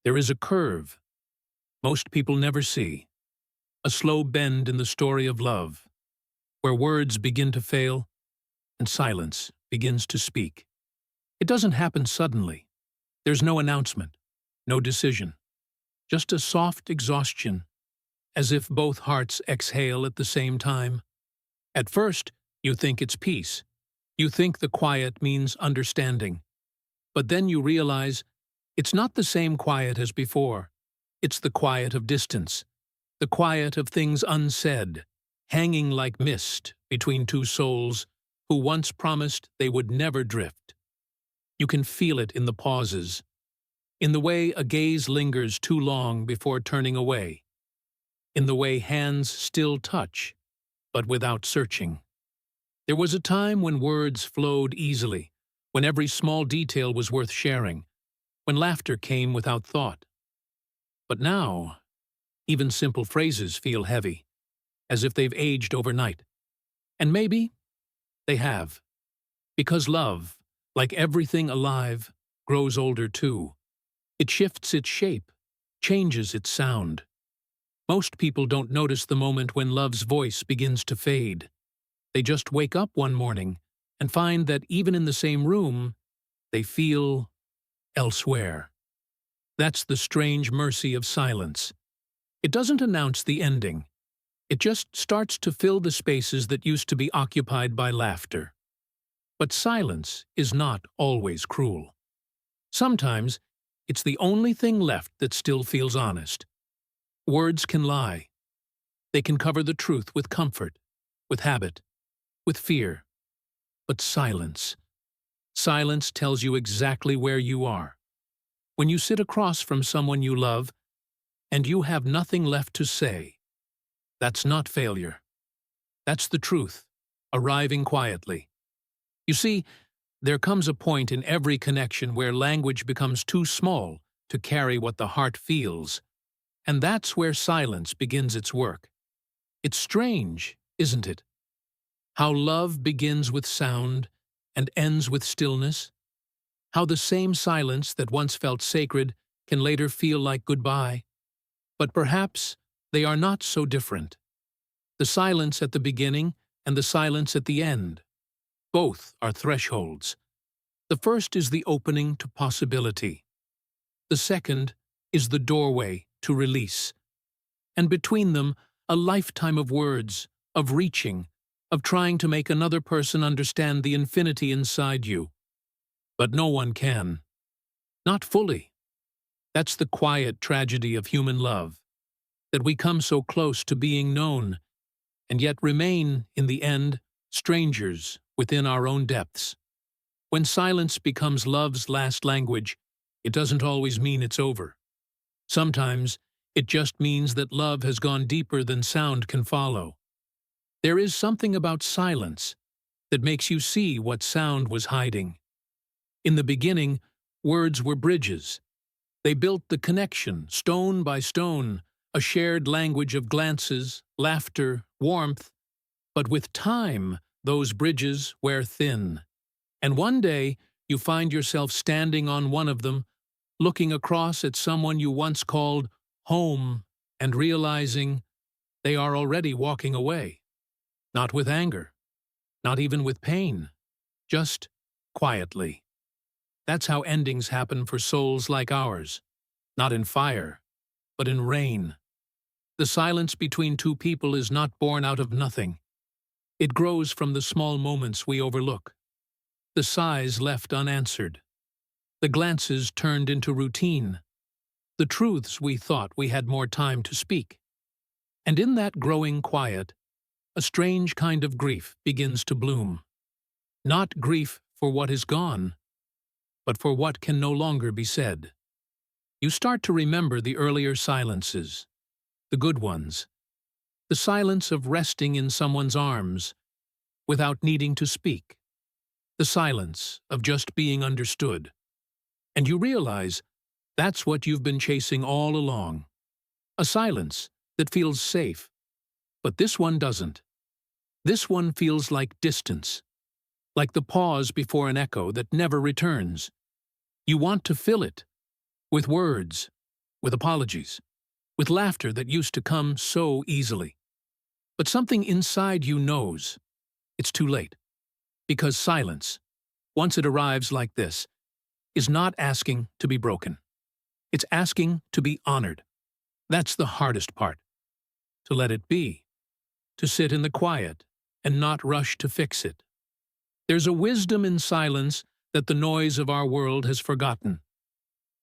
There is a curve most people never see, a slow bend in the story of love, where words begin to fail and silence begins to speak. It doesn't happen suddenly. There's no announcement, no decision, just a soft exhaustion, as if both hearts exhale at the same time. At first, you think it's peace. You think the quiet means understanding. But then you realize it's not the same quiet as before. It's the quiet of distance, the quiet of things unsaid, hanging like mist between two souls who once promised they would never drift. You can feel it in the pauses, in the way a gaze lingers too long before turning away, in the way hands still touch, but without searching. There was a time when words flowed easily, when every small detail was worth sharing, when laughter came without thought. But now, even simple phrases feel heavy, as if they've aged overnight. And maybe they have, because love, like everything alive, grows older too. It shifts its shape, changes its sound. Most people don't notice the moment when love's voice begins to fade. They just wake up one morning and find that even in the same room, they feel elsewhere. That's the strange mercy of silence. It doesn't announce the ending. It just starts to fill the spaces that used to be occupied by laughter. But silence is not always cruel. Sometimes it's the only thing left that still feels honest. Words can lie. They can cover the truth with comfort, with habit, with fear. But silence tells you exactly where you are. When you sit across from someone you love and you have nothing left to say, that's not failure. That's the truth, arriving quietly. You see, there comes a point in every connection where language becomes too small to carry what the heart feels, and that's where silence begins its work. It's strange, isn't it? How love begins with sound and ends with stillness. How the same silence that once felt sacred can later feel like goodbye. But perhaps they are not so different. The silence at the beginning and the silence at the end. Both are thresholds. The first is the opening to possibility. The second is the doorway to release. And between them, a lifetime of words, of reaching, of trying to make another person understand the infinity inside you. But no one can. Not fully. That's the quiet tragedy of human love, that we come so close to being known, and yet remain, in the end, strangers within our own depths. When silence becomes love's last language, it doesn't always mean it's over. Sometimes it just means that love has gone deeper than sound can follow. There is something about silence that makes you see what sound was hiding. In the beginning, words were bridges. They built the connection, stone by stone, a shared language of glances, laughter, warmth. But with time, those bridges wear thin. And one day, you find yourself standing on one of them, looking across at someone you once called home, and realizing they are already walking away. Not with anger, not even with pain, just quietly. That's how endings happen for souls like ours, not in fire, but in rain. The silence between two people is not born out of nothing. It grows from the small moments we overlook, the sighs left unanswered, the glances turned into routine, the truths we thought we had more time to speak. And in that growing quiet, a strange kind of grief begins to bloom. Not grief for what is gone, but for what can no longer be said. You start to remember the earlier silences, the good ones, the silence of resting in someone's arms without needing to speak, the silence of just being understood. And you realize that's what you've been chasing all along, a silence that feels safe. But this one doesn't. This one feels like distance, like the pause before an echo that never returns. You want to fill it with words, with apologies, with laughter that used to come so easily. But something inside you knows it's too late, because silence, once it arrives like this, is not asking to be broken. It's asking to be honored. That's the hardest part. To let it be. To sit in the quiet and not rush to fix it. There's a wisdom in silence that the noise of our world has forgotten.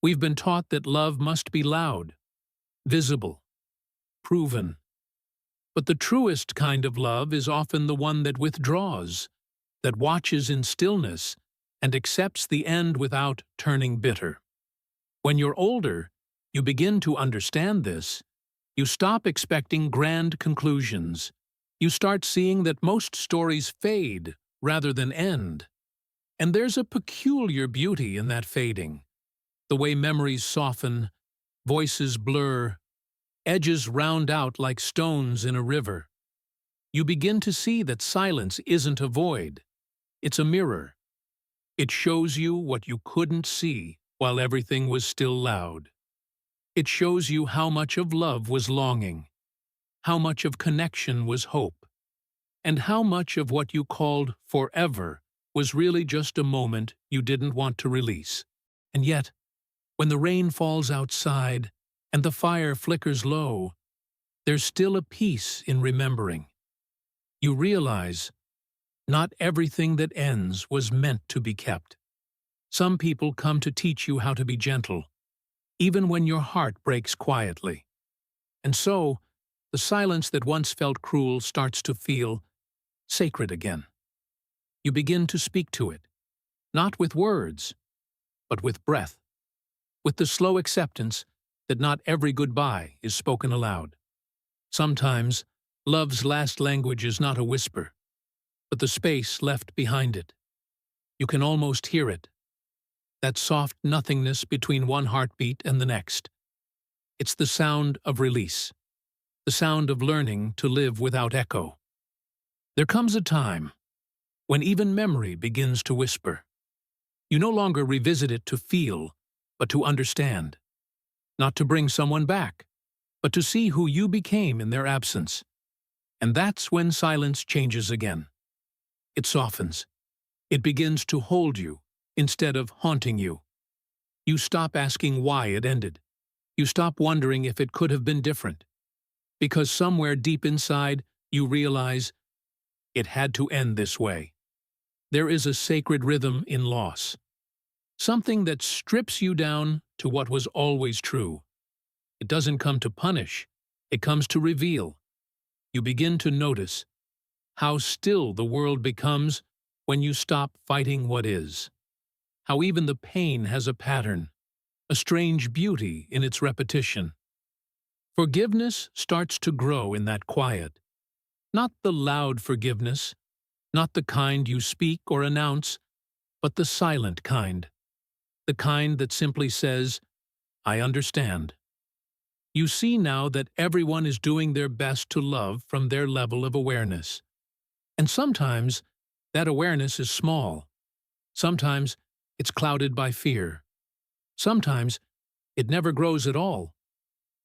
We've been taught that love must be loud, visible, proven. But the truest kind of love is often the one that withdraws, that watches in stillness and accepts the end without turning bitter. When you're older, you begin to understand this. You stop expecting grand conclusions. You start seeing that most stories fade rather than end. And there's a peculiar beauty in that fading. The way memories soften, voices blur, edges round out like stones in a river. You begin to see that silence isn't a void. It's a mirror. It shows you what you couldn't see while everything was still loud. It shows you how much of love was longing, how much of connection was hope, and how much of what you called forever was really just a moment you didn't want to release. And yet, when the rain falls outside and the fire flickers low, there's still a peace in remembering. You realize not everything that ends was meant to be kept. Some people come to teach you how to be gentle, even when your heart breaks quietly. And so, the silence that once felt cruel starts to feel sacred again. You begin to speak to it, not with words, but with breath, with the slow acceptance that not every goodbye is spoken aloud. Sometimes, love's last language is not a whisper, but the space left behind it. You can almost hear it, that soft nothingness between one heartbeat and the next. It's the sound of release, the sound of learning to live without echo. There comes a time when even memory begins to whisper. You no longer revisit it to feel, but to understand. Not to bring someone back, but to see who you became in their absence. And that's when silence changes again. It softens. It begins to hold you instead of haunting you. You stop asking why it ended. You stop wondering if it could have been different. Because somewhere deep inside, you realize it had to end this way. There is a sacred rhythm in loss. Something that strips you down to what was always true. It doesn't come to punish. It comes to reveal. You begin to notice how still the world becomes when you stop fighting what is. How even the pain has a pattern, a strange beauty in its repetition. Forgiveness starts to grow in that quiet. Not the loud forgiveness, not the kind you speak or announce, but the silent kind. The kind that simply says, I understand. You see now that everyone is doing their best to love from their level of awareness. And sometimes that awareness is small. Sometimes it's clouded by fear. Sometimes it never grows at all.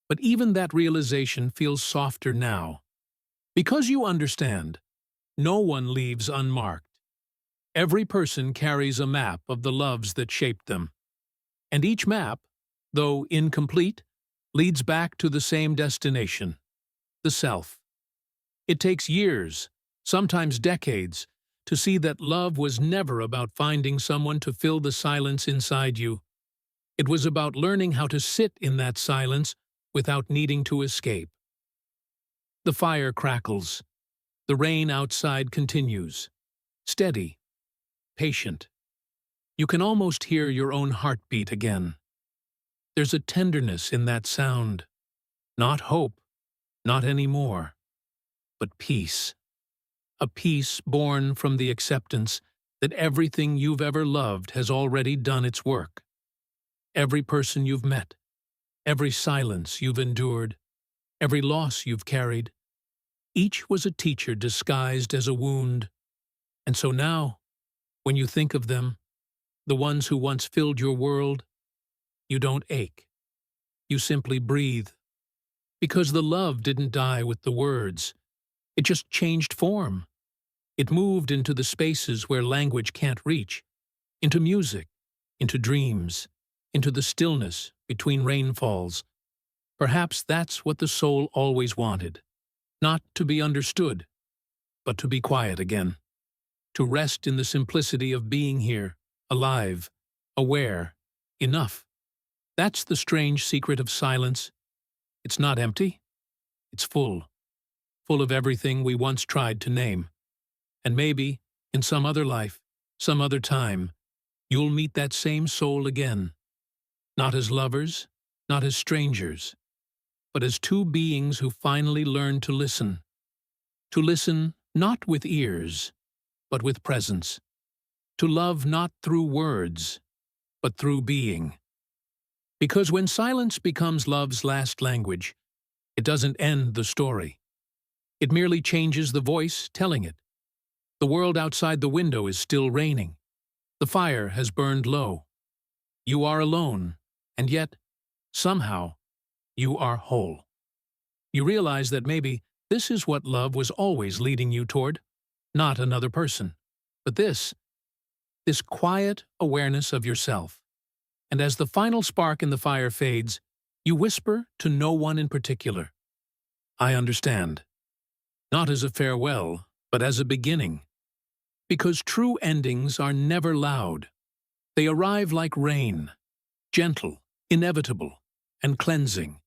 But even that realization feels softer now. Because you understand, no one leaves unmarked. Every person carries a map of the loves that shaped them. And each map, though incomplete, leads back to the same destination, the self. It takes years, sometimes decades, to see that love was never about finding someone to fill the silence inside you. It was about learning how to sit in that silence without needing to escape. The fire crackles. The rain outside continues. Steady, patient. You can almost hear your own heartbeat again. There's a tenderness in that sound. Not hope, not anymore, but peace. A peace born from the acceptance that everything you've ever loved has already done its work. Every person you've met, every silence you've endured, every loss you've carried, each was a teacher disguised as a wound. And so now, when you think of them, the ones who once filled your world, you don't ache. You simply breathe. Because the love didn't die with the words. It just changed form. It moved into the spaces where language can't reach, into music, into dreams, into the stillness between rainfalls. Perhaps that's what the soul always wanted. Not to be understood, but to be quiet again. To rest in the simplicity of being here, alive, aware, enough. That's the strange secret of silence. It's not empty. It's full. Full of everything we once tried to name. And maybe, in some other life, some other time, you'll meet that same soul again. Not as lovers, not as strangers, but as two beings who finally learned to listen. To listen not with ears, but with presence. To love not through words, but through being. Because when silence becomes love's last language, it doesn't end the story. It merely changes the voice telling it. The world outside the window is still raining. The fire has burned low. You are alone, and yet, somehow, you are whole. You realize that maybe this is what love was always leading you toward. Not another person, but this quiet awareness of yourself. And as the final spark in the fire fades, you whisper to no one in particular, "I understand." Not as a farewell, but as a beginning. Because true endings are never loud. They arrive like rain, gentle, inevitable, and cleansing.